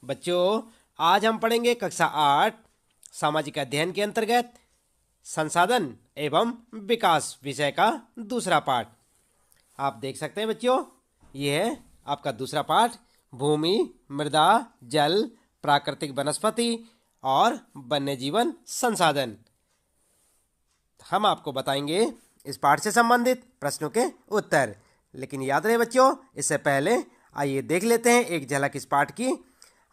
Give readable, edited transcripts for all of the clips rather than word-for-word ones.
बच्चों, आज हम पढ़ेंगे कक्षा 8 सामाजिक अध्ययन के अंतर्गत संसाधन एवं विकास विषय का दूसरा पाठ। आप देख सकते हैं बच्चों, ये है आपका दूसरा पाठ। भूमि, मृदा, जल, प्राकृतिक वनस्पति और वन्य जीवन संसाधन। हम आपको बताएंगे इस पाठ से संबंधित प्रश्नों के उत्तर। लेकिन याद रहे बच्चों, इससे पहले आइए देख लेते हैं एक झलक इस पाठ की।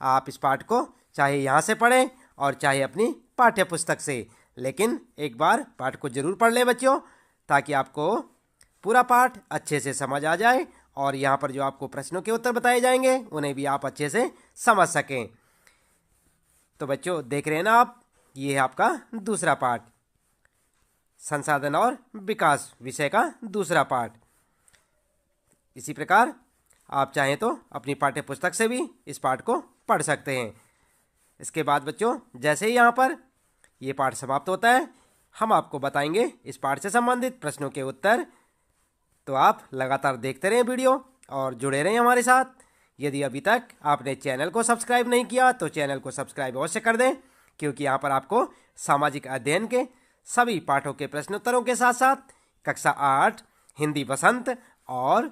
आप इस पाठ को चाहे यहाँ से पढ़ें और चाहे अपनी पाठ्य पुस्तक से, लेकिन एक बार पाठ को जरूर पढ़ लें बच्चों, ताकि आपको पूरा पाठ अच्छे से समझ आ जाए और यहाँ पर जो आपको प्रश्नों के उत्तर बताए जाएंगे उन्हें भी आप अच्छे से समझ सकें। तो बच्चों देख रहे हैं ना आप, ये है आपका दूसरा पाठ, संसाधन और विकास विषय का दूसरा पाठ। इसी प्रकार आप चाहें तो अपनी पाठ्य पुस्तक से भी इस पाठ को पढ़ सकते हैं। इसके बाद बच्चों, जैसे ही यहाँ पर ये पाठ समाप्त होता है, हम आपको बताएंगे इस पाठ से संबंधित प्रश्नों के उत्तर। तो आप लगातार देखते रहें वीडियो और जुड़े रहें हमारे साथ। यदि अभी तक आपने चैनल को सब्सक्राइब नहीं किया तो चैनल को सब्सक्राइब अवश्य कर दें, क्योंकि यहाँ पर आपको सामाजिक अध्ययन के सभी पाठों के प्रश्नोत्तरों के साथ साथ कक्षा 8 हिंदी वसंत और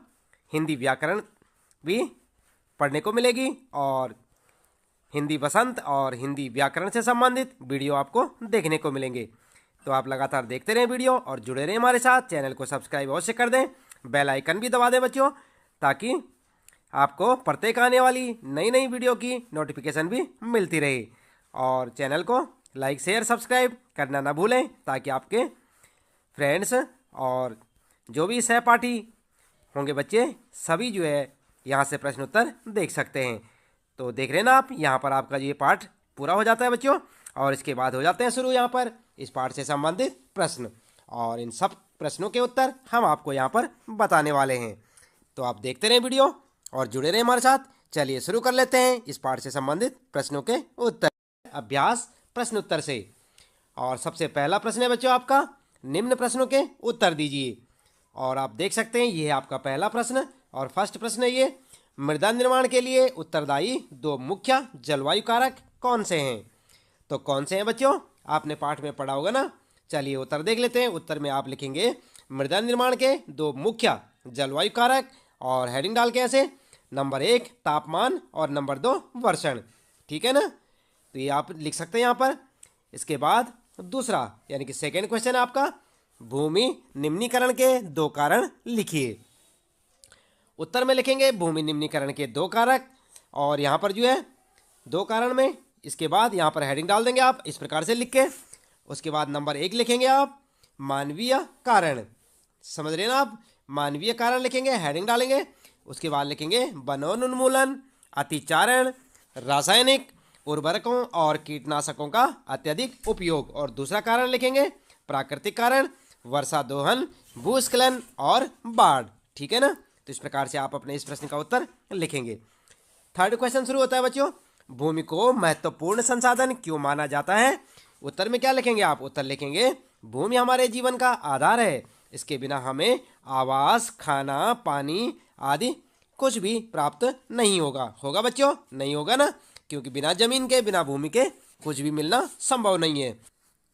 हिंदी व्याकरण भी पढ़ने को मिलेगी और हिंदी वसंत और हिंदी व्याकरण से संबंधित वीडियो आपको देखने को मिलेंगे। तो आप लगातार देखते रहें वीडियो और जुड़े रहें हमारे साथ। चैनल को सब्सक्राइब अवश्य कर दें, बेल आइकन भी दबा दें बच्चों, ताकि आपको प्रत्येक आने वाली नई नई वीडियो की नोटिफिकेशन भी मिलती रहे। और चैनल को लाइक शेयर सब्सक्राइब करना ना भूलें, ताकि आपके फ्रेंड्स और जो भी सहपाठी होंगे बच्चे सभी जो है यहाँ से प्रश्न उत्तर देख सकते हैं। तो देख रहे हैं ना आप, यहाँ पर आपका ये पाठ पूरा हो जाता है बच्चों, और इसके बाद हो जाते हैं शुरू यहाँ पर इस पाठ से संबंधित प्रश्न, और इन सब प्रश्नों के उत्तर हम आपको यहाँ पर बताने वाले हैं। तो आप देखते रहें वीडियो और जुड़े रहें हमारे साथ। चलिए शुरू कर लेते हैं इस पाठ से संबंधित प्रश्नों के उत्तर। अभ्यास प्रश्न उत्तर से, और सबसे पहला प्रश्न है बच्चों आपका, निम्न प्रश्नों के उत्तर दीजिए। और आप देख सकते हैं ये है आपका पहला प्रश्न, और फर्स्ट प्रश्न है ये, मृदा निर्माण के लिए उत्तरदायी दो मुख्य जलवायु कारक कौन से हैं? तो कौन से हैं बच्चों, आपने पाठ में पढ़ा होगा ना। चलिए उत्तर देख लेते हैं। उत्तर में आप लिखेंगे मृदा निर्माण के दो मुख्य जलवायु कारक, और हेडिंग डाल के ऐसे, नंबर 1 तापमान और नंबर 2 वर्षण। ठीक है ना, तो ये आप लिख सकते हैं यहाँ पर। इसके बाद दूसरा यानी कि सेकेंड क्वेश्चन है आपका, भूमि निम्नीकरण के दो कारण लिखिए। उत्तर में लिखेंगे भूमि निम्नीकरण के दो कारक, और यहाँ पर जो है दो कारण में, इसके बाद यहाँ पर हेडिंग डाल देंगे आप इस प्रकार से लिख के। उसके बाद नंबर 1 लिखेंगे आप मानवीय कारण, समझ रहे हैं ना आप, मानवीय कारण लिखेंगे, हेडिंग डालेंगे। उसके बाद लिखेंगे वनोन्मूलन, अतिचारण, रासायनिक उर्वरकों और कीटनाशकों का अत्यधिक उपयोग। और दूसरा कारण लिखेंगे प्राकृतिक कारण, वर्षा दोहन, भूस्खलन और बाढ़। ठीक है ना, तो इस प्रकार से आप अपने इस प्रश्न का उत्तर लिखेंगे। थर्ड क्वेश्चन शुरू होता है बच्चों, भूमि को महत्वपूर्ण संसाधन क्यों माना जाता है? उत्तर में क्या लिखेंगे आप? उत्तर लिखेंगे भूमि हमारे जीवन का आधार है, इसके बिना हमें आवास, खाना, पानी आदि कुछ भी प्राप्त नहीं होगा। होगा बच्चों? नहीं होगा ना, क्योंकि बिना जमीन के, बिना भूमि के कुछ भी मिलना संभव नहीं है।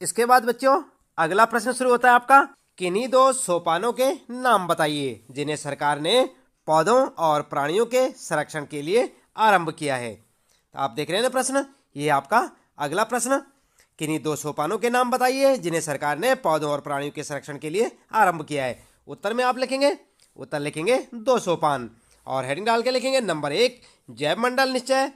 इसके बाद बच्चों अगला प्रश्न शुरू होता है आपका, किन्हीं दो सोपानों के नाम बताइए जिन्हें सरकार ने पौधों और प्राणियों के संरक्षण के लिए आरंभ किया है। तो आप देख रहे हैं ना प्रश्न, ये आपका अगला प्रश्न, किन्हीं दो सोपानों के नाम बताइए जिन्हें सरकार ने पौधों और प्राणियों के संरक्षण के लिए आरंभ किया है। उत्तर में आप लिखेंगे, उत्तर लिखेंगे दो सोपान, और हेडिंग डाल के लिखेंगे नंबर 1 जैव मंडल निश्चय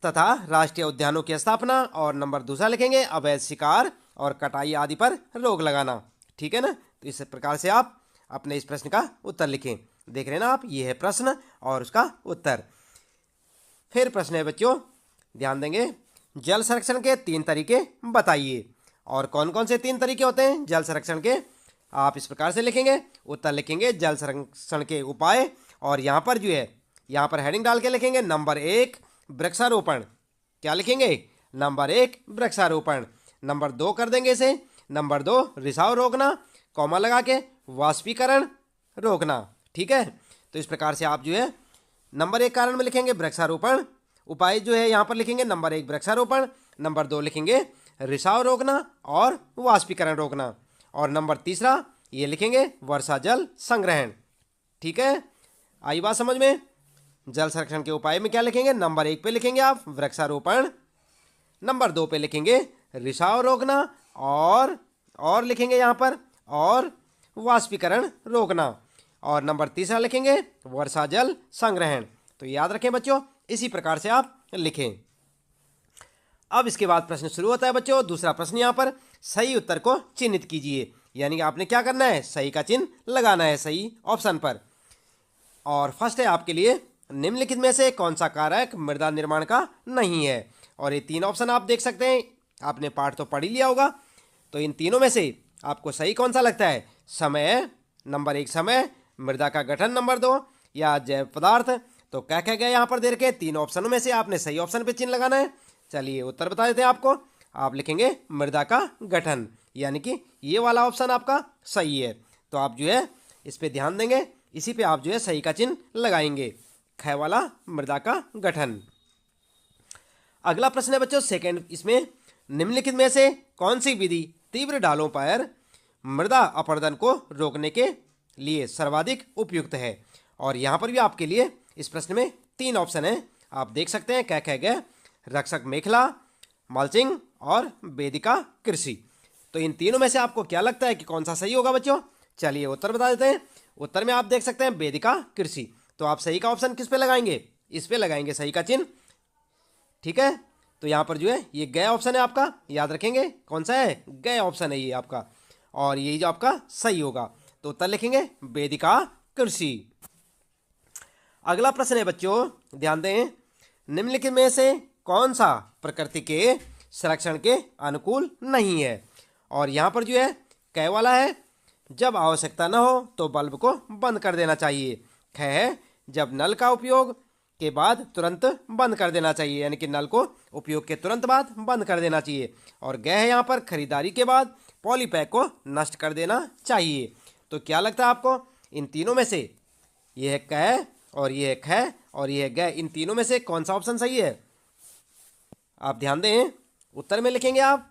तथा राष्ट्रीय उद्यानों की स्थापना, और नंबर दूसरा लिखेंगे अवैध शिकार और कटाई आदि पर रोक लगाना। ठीक है ना, तो इस प्रकार से आप अपने इस प्रश्न का उत्तर लिखें। देख रहे हैं ना आप, ये है प्रश्न और उसका उत्तर। फिर प्रश्न है बच्चों, ध्यान देंगे, जल संरक्षण के 3 तरीके बताइए। और कौन कौन से 3 तरीके होते हैं जल संरक्षण के? आप इस प्रकार से लिखेंगे, उत्तर लिखेंगे जल संरक्षण के उपाय, और यहाँ पर जो है यहाँ पर हेडिंग डाल के लिखेंगे नंबर 1 वृक्षारोपण। क्या लिखेंगे? नंबर 1 वृक्षारोपण। नंबर 2 कर देंगे इसे, नंबर 2 रिसाव रोकना, कॉमा लगा के वाष्पीकरण रोकना। ठीक है, तो इस प्रकार से आप जो है नंबर 1 कारण में लिखेंगे वृक्षारोपण, उपाय जो है यहाँ पर लिखेंगे नंबर 1 वृक्षारोपण, नंबर 2 लिखेंगे रिसाव रोकना और वाष्पीकरण रोकना, और नंबर तीसरा ये लिखेंगे वर्षा जल संग्रहण। ठीक है, आई बात समझ में। जल संरक्षण के उपाय में क्या लिखेंगे, नंबर 1 पे लिखेंगे आप वृक्षारोपण, नंबर 2 पे लिखेंगे रिसाव रोकना और लिखेंगे यहाँ पर और वाष्पीकरण रोकना, और नंबर तीसरा लिखेंगे वर्षा जल संग्रहण। तो याद रखें बच्चों, इसी प्रकार से आप लिखें। अब इसके बाद प्रश्न शुरू होता है बच्चों। दूसरा प्रश्न यहाँ पर सही उत्तर को चिन्हित कीजिए, यानी कि आपने क्या करना है, सही का चिन्ह लगाना है सही ऑप्शन पर। और फर्स्ट है आपके लिए निम्नलिखित में से कौन सा कारक मृदा निर्माण का नहीं है। और ये 3 ऑप्शन आप देख सकते हैं, आपने पाठ तो पढ़ ही लिया होगा। तो इन तीनों में से आपको सही कौन सा लगता है, समय नंबर 1 समय, मृदा का गठन नंबर 2, या जैव पदार्थ। तो क्या क्या गया यहाँ पर दे रखे 3 ऑप्शनों में से आपने सही ऑप्शन पे चिन्ह लगाना है। चलिए उत्तर बता देते हैं आपको। आप लिखेंगे मृदा का गठन, यानी कि ये वाला ऑप्शन आपका सही है। तो आप जो है इस पे ध्यान देंगे, इसी पे आप जो है सही का चिन्ह लगाएंगे, ख वाला मृदा का गठन। अगला प्रश्न है बच्चों सेकंड, इसमें निम्नलिखित में से कौन सी विधि तीव्र ढालों पर मृदा अपरदन को रोकने के लिए सर्वाधिक उपयुक्त है। और यहाँ पर भी आपके लिए इस प्रश्न में 3 ऑप्शन है, आप देख सकते हैं क्या कह गए, रक्षक मेखला, मल्चिंग और वेदिका कृषि। तो इन तीनों में से आपको क्या लगता है कि कौन सा सही होगा बच्चों। चलिए उत्तर बता देते हैं। उत्तर में आप देख सकते हैं वेदिका कृषि। तो आप सही का ऑप्शन किस पे लगाएंगे, इस पे लगाएंगे सही का चिन्ह। ठीक है, तो यहाँ पर जो है ये गए ऑप्शन है आपका, याद रखेंगे कौन सा है, गए ऑप्शन है ये आपका, और यही जो आपका सही होगा। तो उत्तर लिखेंगे वेदिका कृषि। अगला प्रश्न है बच्चों, ध्यान दें, निम्नलिखित में से कौन सा प्रकृति के संरक्षण के अनुकूल नहीं है। और यहाँ पर जो है कै वाला है, जब आवश्यकता न हो तो बल्ब को बंद कर देना चाहिए। ख है, जब नल का उपयोग के बाद तुरंत बंद कर देना चाहिए, यानी कि नल को उपयोग के तुरंत बाद बंद कर देना चाहिए। और ग है यहाँ पर खरीदारी के बाद पॉलीपैक को नष्ट कर देना चाहिए। तो क्या लगता है आपको, इन तीनों में से ये है क और ये है ख और ये है ग, इन तीनों में से कौन सा ऑप्शन सही है। आप ध्यान दें, उत्तर में लिखेंगे आप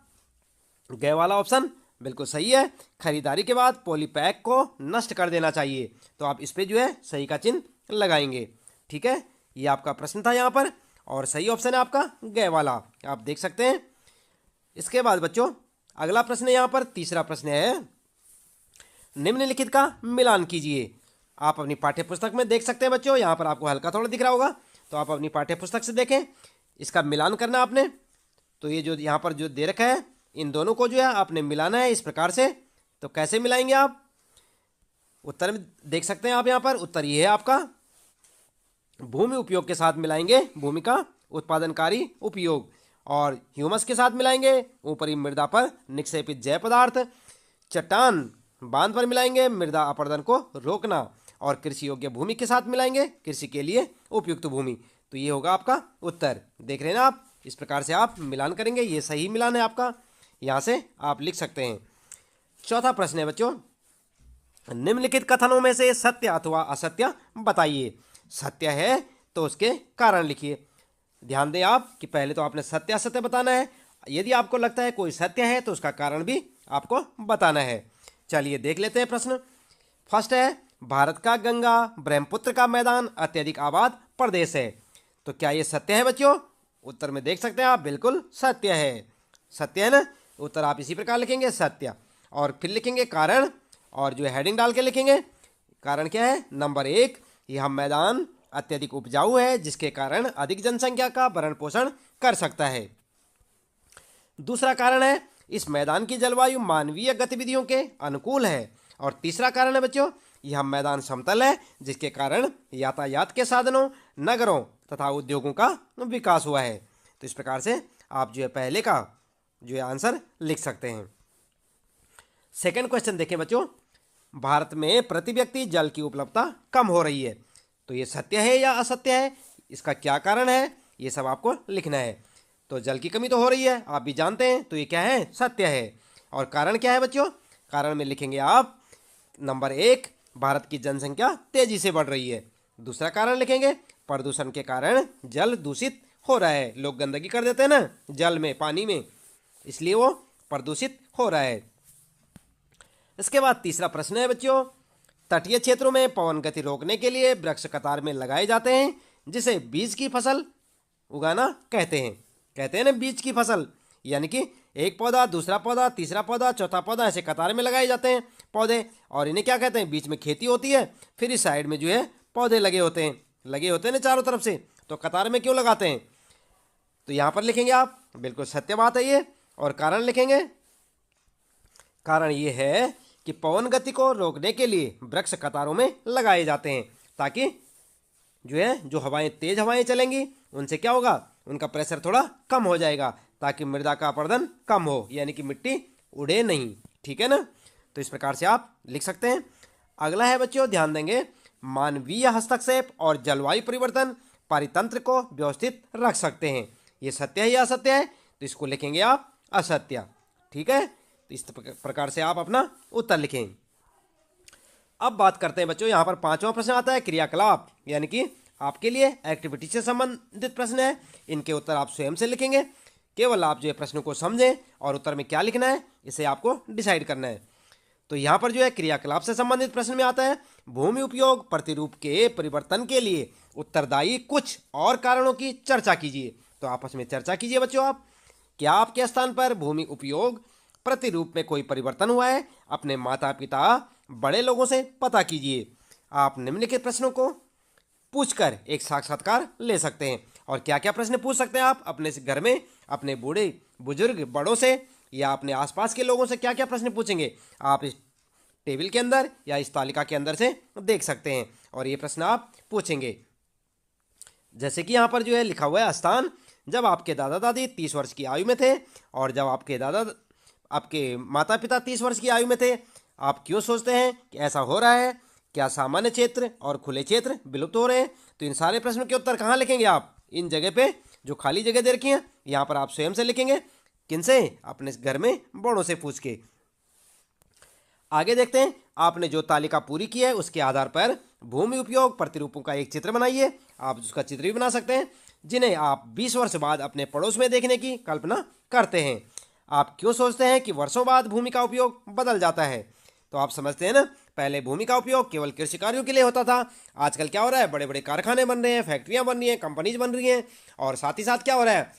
ग वाला ऑप्शन बिल्कुल सही है, खरीदारी के बाद पॉलीपैक को नष्ट कर देना चाहिए। तो आप इस पे जो है सही का चिन्ह लगाएंगे। ठीक है, ये आपका प्रश्न था यहाँ पर, और सही ऑप्शन है आपका ग वाला, आप देख सकते हैं। इसके बाद बच्चों अगला प्रश्न यहाँ पर तीसरा प्रश्न है, निम्नलिखित का मिलान कीजिए। आप अपनी पाठ्य पुस्तक में देख सकते हैं बच्चों, यहाँ पर आपको हल्का थोड़ा दिख रहा होगा, तो आप अपनी पाठ्य पुस्तक से देखें, इसका मिलान करना आपने। तो ये जो यहाँ पर जो दे रखा है, इन दोनों को जो है आपने मिलाना है इस प्रकार से। तो कैसे मिलाएंगे आप, उत्तर में देख सकते हैं आप, यहाँ पर उत्तर ये है आपका भूमि उपयोग के साथ मिलाएंगे, भूमि का उत्पादनकारी उपयोग, और ह्यूमस के साथ मिलाएंगे ऊपरी मृदा पर निक्षेपित जैव पदार्थ, चट्टान बांध पर मिलाएंगे मृदा अपरदन को रोकना, और कृषि योग्य भूमि के साथ मिलाएंगे कृषि के लिए उपयुक्त भूमि। तो ये होगा आपका उत्तर, देख रहे हैं ना आप, इस प्रकार से आप मिलान करेंगे, ये सही मिलान है आपका, यहाँ से आप लिख सकते हैं। चौथा प्रश्न है बच्चों, निम्नलिखित कथनों में से सत्य अथवा असत्य बताइए। सत्य है तो उसके कारण लिखिए। ध्यान दें आप कि पहले तो आपने सत्य असत्य बताना है, यदि आपको लगता है कोई सत्य है तो उसका कारण भी आपको बताना है। चलिए देख लेते हैं प्रश्न। फर्स्ट है, भारत का गंगा ब्रह्मपुत्र का मैदान अत्यधिक आबाद प्रदेश है। तो क्या ये सत्य है बच्चों, उत्तर में देख सकते हैं आप, बिल्कुल सत्य है, सत्य है ना। उत्तर आप इसी प्रकार लिखेंगे सत्य, और फिर लिखेंगे कारण, और जो हेडिंग डाल के लिखेंगे कारण क्या है, नंबर 1, यह मैदान अत्यधिक उपजाऊ है जिसके कारण अधिक जनसंख्या का भरण पोषण कर सकता है। दूसरा कारण है, इस मैदान की जलवायु मानवीय गतिविधियों के अनुकूल है। और तीसरा कारण है बच्चों, यह मैदान समतल है जिसके कारण यातायात के साधनों, नगरों तथा उद्योगों का विकास हुआ है। तो इस प्रकार से आप जो है पहले का जो है आंसर लिख सकते हैं। सेकंड क्वेश्चन देखें बच्चों, भारत में प्रति व्यक्ति जल की उपलब्धता कम हो रही है। तो ये सत्य है या असत्य है, इसका क्या कारण है, ये सब आपको लिखना है। तो जल की कमी तो हो रही है, आप भी जानते हैं, तो ये क्या है, सत्य है। और कारण क्या है बच्चों, कारण में लिखेंगे आप नंबर 1, भारत की जनसंख्या तेजी से बढ़ रही है। दूसरा कारण लिखेंगे प्रदूषण के कारण जल दूषित हो रहा है। लोग गंदगी कर देते हैं ना जल में, पानी में, इसलिए वो प्रदूषित हो रहा है। इसके बाद तीसरा प्रश्न है बच्चों, तटीय क्षेत्रों में पवन गति रोकने के लिए वृक्ष कतार में लगाए जाते हैं, जिसे बीज की फसल उगाना कहते हैं ना बीज की फसल, यानी कि एक पौधा, दूसरा पौधा, तीसरा पौधा, चौथा पौधा, ऐसे कतार में लगाए जाते हैं पौधे, और इन्हें क्या कहते हैं, बीच में खेती होती है, फिर इस साइड में जो है पौधे लगे होते हैं ना चारों तरफ से। तो कतार में क्यों लगाते हैं, तो यहां पर लिखेंगे आप, बिल्कुल सत्य बात है ये, और कारण लिखेंगे। कारण ये है कि पवन गति को रोकने के लिए वृक्ष कतारों में लगाए जाते हैं, ताकि जो हवाएं, तेज हवाएं चलेंगी, उनसे क्या होगा, उनका प्रेशर थोड़ा कम हो जाएगा, ताकि मृदा का अपरदन कम हो, यानी कि मिट्टी उड़े नहीं। ठीक है ना, तो इस प्रकार से आप लिख सकते हैं। अगला है बच्चों, ध्यान देंगे, मानवीय हस्तक्षेप और जलवायु परिवर्तन परितंत्र को व्यवस्थित रख सकते हैं। ये सत्य है या असत्य है, तो इसको लिखेंगे आप असत्य। ठीक है, तो इस प्रकार से आप अपना उत्तर लिखें। अब बात करते हैं बच्चों, यहां पर पांचवा प्रश्न आता है क्रियाकलाप, यानी कि आपके लिए एक्टिविटी से संबंधित प्रश्न है। इनके उत्तर आप स्वयं से लिखेंगे, केवल आप जो है प्रश्न को समझें और उत्तर में क्या लिखना है इसे आपको डिसाइड करना है। तो यहाँ पर जो है क्रियाकलाप से संबंधित प्रश्न में आता है, भूमि उपयोग प्रतिरूप के परिवर्तन के लिए उत्तरदायी कुछ और कारणों की चर्चा कीजिए। तो आपस में चर्चा कीजिए बच्चों आप, क्या आपके स्थान पर भूमि उपयोग प्रतिरूप में कोई परिवर्तन हुआ है, अपने माता पिता बड़े लोगों से पता कीजिए। आप निम्नलिखित प्रश्नों को पूछकर एक साक्षात्कार ले सकते हैं। और क्या क्या प्रश्न पूछ सकते हैं आप अपने घर में, अपने बूढ़े बुजुर्ग बड़ों से, या अपने आसपास के लोगों से क्या क्या प्रश्न पूछेंगे, आप इस टेबल के अंदर या इस तालिका के अंदर से देख सकते हैं, और ये प्रश्न आप पूछेंगे। जैसे कि यहाँ पर जो है लिखा हुआ है, स्थान जब आपके दादा दादी 30 वर्ष की आयु में थे, और जब आपके माता पिता 30 वर्ष की आयु में थे, आप क्यों सोचते हैं कि ऐसा हो रहा है, क्या सामान्य क्षेत्र और खुले क्षेत्र विलुप्त हो रहे हैं। तो इन सारे प्रश्नों के उत्तर कहाँ लिखेंगे आप, इन जगह पे जो खाली जगह दे रखी है, यहाँ पर आप स्वयं से लिखेंगे। किनसे, अपने घर में बड़ों से पूछ के। आगे देखते हैं, आपने जो तालिका पूरी की है उसके आधार पर भूमि उपयोग प्रतिरूपों का एक चित्र बनाइए। आप उसका चित्र भी बना सकते हैं, जिन्हें आप 20 वर्ष बाद अपने पड़ोस में देखने की कल्पना करते हैं। आप क्यों सोचते हैं कि वर्षों बाद भूमि का उपयोग बदल जाता है। तो आप समझते हैं ना, पहले भूमि का उपयोग केवल कृषि कार्यों के लिए होता था, आजकल क्या हो रहा है, बड़े बड़े कारखाने बन रहे हैं, फैक्ट्रियां बन रही हैं, कंपनीज बन रही हैं, और साथ ही साथ क्या हो रहा है,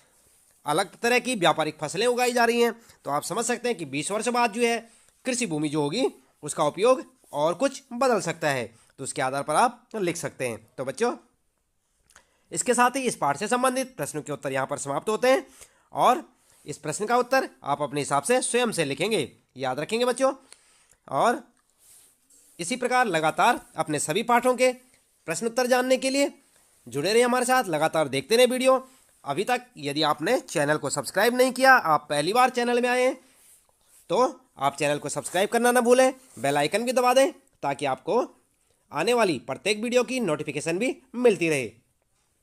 अलग तरह की व्यापारिक फसलें उगाई जा रही हैं। तो आप समझ सकते हैं कि 20 वर्ष बाद जो है कृषि भूमि जो होगी उसका उपयोग और कुछ बदल सकता है। तो उसके आधार पर आप लिख सकते हैं। तो बच्चों, इसके साथ ही इस पाठ से संबंधित प्रश्नों के उत्तर यहाँ पर समाप्त होते हैं, और इस प्रश्न का उत्तर आप अपने हिसाब से स्वयं से लिखेंगे, याद रखेंगे बच्चों। और इसी प्रकार लगातार अपने सभी पाठों के प्रश्न उत्तर जानने के लिए जुड़े रहिए हमारे साथ, लगातार देखते रहे वीडियो। अभी तक यदि आपने चैनल को सब्सक्राइब नहीं किया, आप पहली बार चैनल में आए हैं, तो आप चैनल को सब्सक्राइब करना ना भूलें, बेल आइकन भी दबा दें, ताकि आपको आने वाली प्रत्येक वीडियो की नोटिफिकेशन भी मिलती रहे।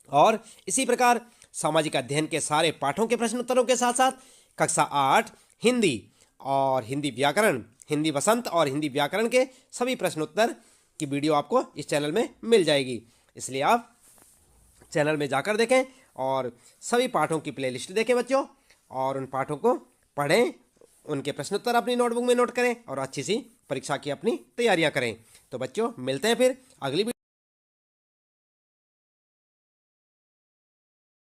और इसी प्रकार सामाजिक अध्ययन के सारे पाठों के प्रश्न उत्तरों के साथ साथ कक्षा 8 हिंदी और हिंदी व्याकरण, हिंदी वसंत और हिंदी व्याकरण के सभी प्रश्न उत्तर की वीडियो आपको इस चैनल में मिल जाएगी। इसलिए आप चैनल में जाकर देखें और सभी पाठों की प्लेलिस्ट देखें बच्चों, और उन पाठों को पढ़ें, उनके प्रश्न उत्तर अपनी नोटबुक में नोट करें, और अच्छी सी परीक्षा की अपनी तैयारियां करें। तो बच्चों, मिलते हैं फिर अगली